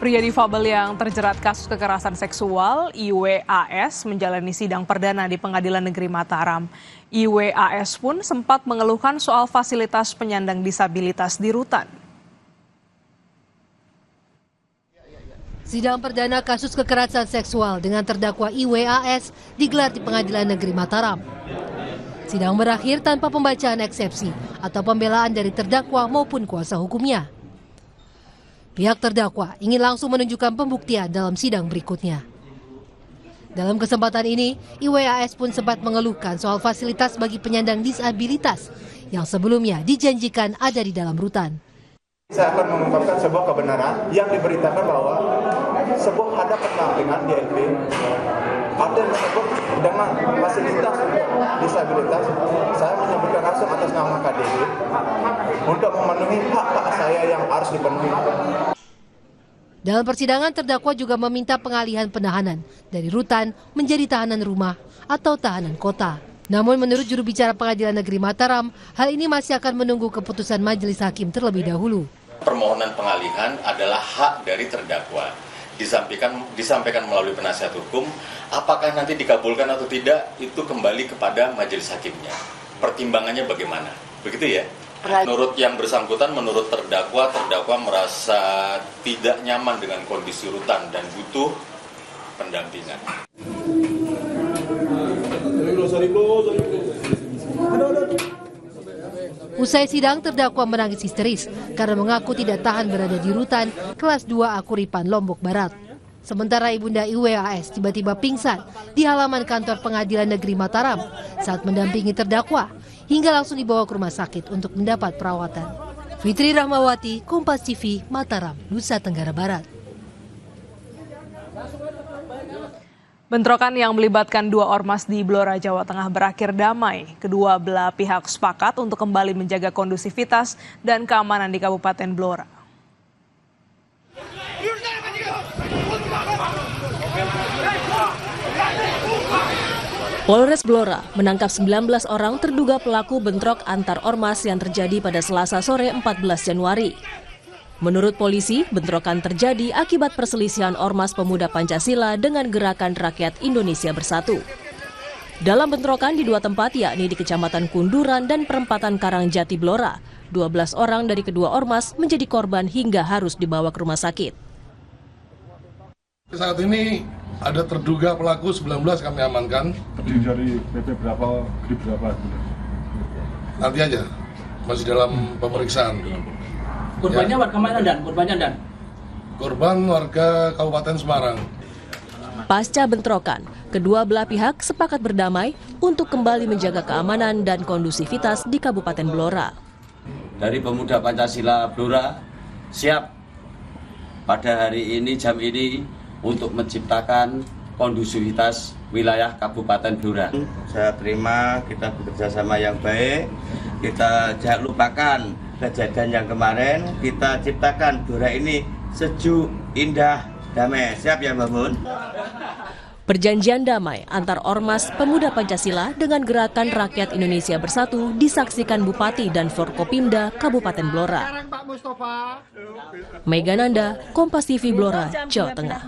Pria difabel yang terjerat kasus kekerasan seksual, IWAS, menjalani sidang perdana di Pengadilan Negeri Mataram. IWAS pun sempat mengeluhkan soal fasilitas penyandang disabilitas di rutan. Sidang perdana kasus kekerasan seksual dengan terdakwa IWAS digelar di Pengadilan Negeri Mataram. Sidang berakhir tanpa pembacaan eksepsi atau pembelaan dari terdakwa maupun kuasa hukumnya. Pihak terdakwa ingin langsung menunjukkan pembuktian dalam sidang berikutnya. Dalam kesempatan ini, IWAS pun sempat mengeluhkan soal fasilitas bagi penyandang disabilitas yang sebelumnya dijanjikan ada di dalam rutan. Saya akan mengungkapkan sebuah kebenaran yang diberitakan bahwa sebuah ada pendampingan di LP ada yang disebut dengan fasilitas disabilitas. Saya menyebutkan langsung atas nama KDD untuk memenuhi hak-hak saya yang harus dipenuhi. Dalam persidangan, terdakwa juga meminta pengalihan penahanan dari rutan menjadi tahanan rumah atau tahanan kota. Namun menurut juru bicara Pengadilan Negeri Mataram, hal ini masih akan menunggu keputusan majelis hakim terlebih dahulu. Permohonan pengalihan adalah hak dari terdakwa. Disampaikan melalui penasihat hukum, apakah nanti dikabulkan atau tidak, itu kembali kepada majelis hakimnya. Pertimbangannya bagaimana? Begitu ya? Menurut yang bersangkutan, menurut terdakwa merasa tidak nyaman dengan kondisi rutan dan butuh pendampingan. Usai sidang, terdakwa menangis histeris karena mengaku tidak tahan berada di rutan kelas 2 Akuripan, Lombok Barat. Sementara ibunda IWAS tiba-tiba pingsan di halaman kantor Pengadilan Negeri Mataram saat mendampingi terdakwa hingga langsung dibawa ke rumah sakit untuk mendapat perawatan. Fitri Rahmawati, Kompas TV, Mataram, Nusa Tenggara Barat. Bentrokan yang melibatkan dua ormas di Blora, Jawa Tengah berakhir damai. Kedua belah pihak sepakat untuk kembali menjaga kondusivitas dan keamanan di Kabupaten Blora. Polres Blora menangkap 19 orang terduga pelaku bentrok antar ormas yang terjadi pada Selasa sore 14 Januari. Menurut polisi, bentrokan terjadi akibat perselisihan Ormas Pemuda Pancasila dengan Gerakan Rakyat Indonesia Bersatu. Dalam bentrokan di dua tempat, yakni di Kecamatan Kunduran dan Perempatan Karangjati Blora, 12 orang dari kedua ormas menjadi korban hingga harus dibawa ke rumah sakit. Saat ini ada terduga pelaku 19 kami amankan. Terdiri dari BP berapa, GRIP berapa? Nanti aja, masih dalam pemeriksaan. Korbannya warga mana dan? Korban warga Kabupaten Semarang. Pasca bentrokan, kedua belah pihak sepakat berdamai untuk kembali menjaga keamanan dan kondusivitas di Kabupaten Blora. Dari Pemuda Pancasila Blora siap pada hari ini, jam ini, untuk menciptakan kondusivitas wilayah Kabupaten Blora. Saya terima, kita bekerja sama yang baik, kita jangan lupakan kejadian yang kemarin, kita ciptakan Blora ini sejuk, indah, damai. Siap ya Mbak Mun? Perjanjian damai antar Ormas Pemuda Pancasila dengan Gerakan Rakyat Indonesia Bersatu disaksikan Bupati dan Forkopimda Kabupaten Blora. Mega Nanda, Kompas TV Blora, Jawa Tengah.